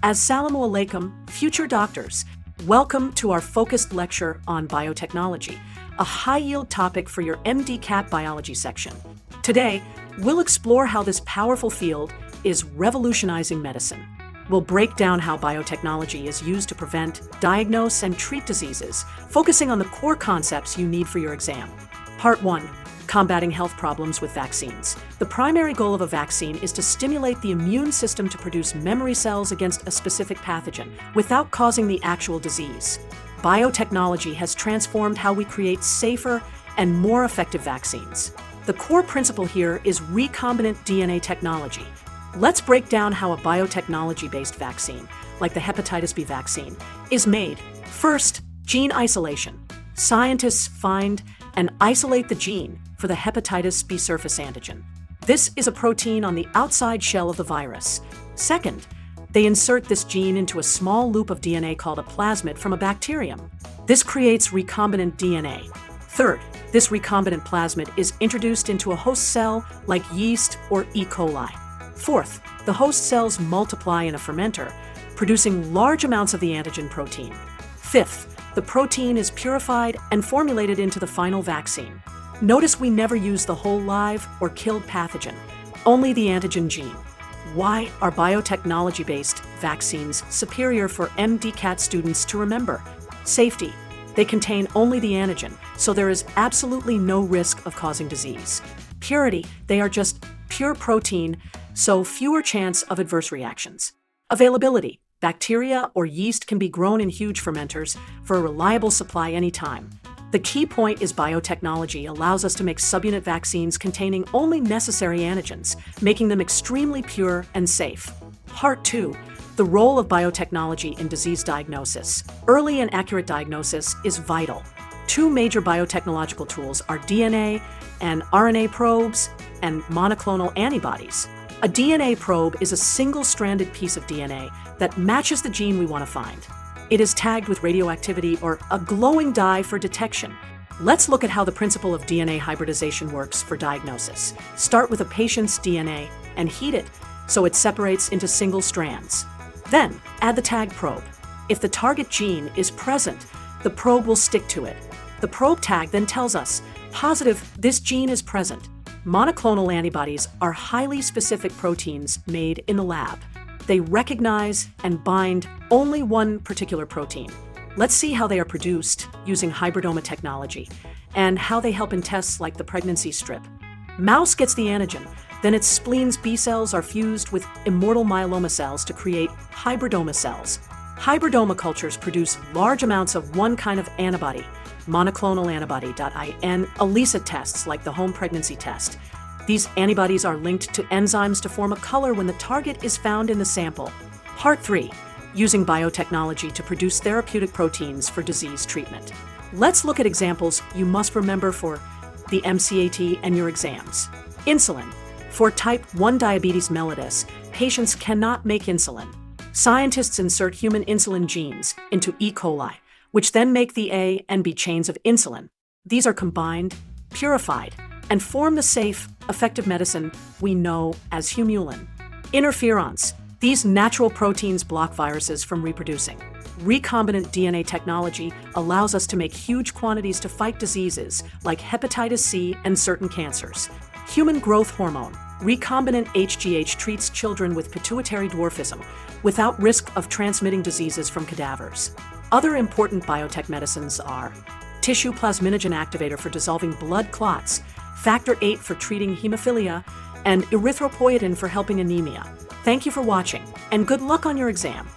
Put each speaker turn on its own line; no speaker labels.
Assalam-o-Alaikum, future doctors. Welcome to our focused lecture on biotechnology, a high-yield topic for your MDCAT biology section. Today, we'll explore how this powerful field is revolutionizing medicine. We'll break down how biotechnology is used to prevent, diagnose, and treat diseases, focusing on the core concepts you need for your exam. Part 1. Combating health problems with vaccines. The primary goal of a vaccine is to stimulate the immune system to produce memory cells against a specific pathogen without causing the actual disease. Biotechnology has transformed how we create safer and more effective vaccines. The core principle here is recombinant DNA technology. Let's break down how a biotechnology-based vaccine, like the Hepatitis B vaccine, is made. First, gene isolation. Scientists find and isolate the gene for the Hepatitis B surface antigen. This is a protein on the outside shell of the virus. Second, they insert this gene into a small loop of DNA called a plasmid from a bacterium. This creates recombinant DNA. Third, this recombinant plasmid is introduced into a host cell like yeast or E. coli. Fourth, the host cells multiply in a fermenter, producing large amounts of the antigen protein. Fifth, the protein is purified and formulated into the final vaccine. Notice we never use the whole live or killed pathogen, only the antigen gene. Why are biotechnology-based vaccines superior for MDCAT students to remember? Safety. They contain only the antigen, so there is absolutely no risk of causing disease. Purity. They are just pure protein, so fewer chance of adverse reactions. Availability. Bacteria or yeast can be grown in huge fermenters for a reliable supply anytime. The key point is biotechnology allows us to make subunit vaccines containing only necessary antigens, making them extremely pure and safe. Part 2. The role of biotechnology in disease diagnosis. Early and accurate diagnosis is vital. Two major biotechnological tools are DNA and RNA probes and monoclonal antibodies. A DNA probe is a single-stranded piece of DNA that matches the gene we want to find. It is tagged with radioactivity or a glowing dye for detection. Let's look at how the principle of DNA hybridization works for diagnosis. Start with a patient's DNA and heat it so it separates into single strands. Then, add the tag probe. If the target gene is present, the probe will stick to it. The probe tag then tells us, positive, this gene is present. Monoclonal antibodies are highly specific proteins made in the lab. They recognize and bind only one particular protein. Let's see how they are produced using hybridoma technology and how they help in tests like the pregnancy strip. Mouse gets the antigen, then its spleen's B cells are fused with immortal myeloma cells to create hybridoma cells. Hybridoma cultures produce large amounts of one kind of antibody, monoclonal antibody.in ELISA tests like the home pregnancy test. These antibodies are linked to enzymes to form a color when the target is found in the sample. Part 3. Using biotechnology to produce therapeutic proteins for disease treatment. Let's look at examples you must remember for the MCAT and your exams. Insulin. For type 1 diabetes mellitus, patients cannot make insulin. Scientists insert human insulin genes into E. coli, which then make the A and B chains of insulin. These are combined, purified, and form the safe, effective medicine we know as Humulin. Interferons. These natural proteins block viruses from reproducing. Recombinant DNA technology allows us to make huge quantities to fight diseases like Hepatitis C and certain cancers. Human growth hormone. Recombinant HGH treats children with pituitary dwarfism without risk of transmitting diseases from cadavers. Other important biotech medicines are tissue plasminogen activator for dissolving blood clots, factor VIII for treating hemophilia, and erythropoietin for helping anemia. Thank you for watching, and good luck on your exam.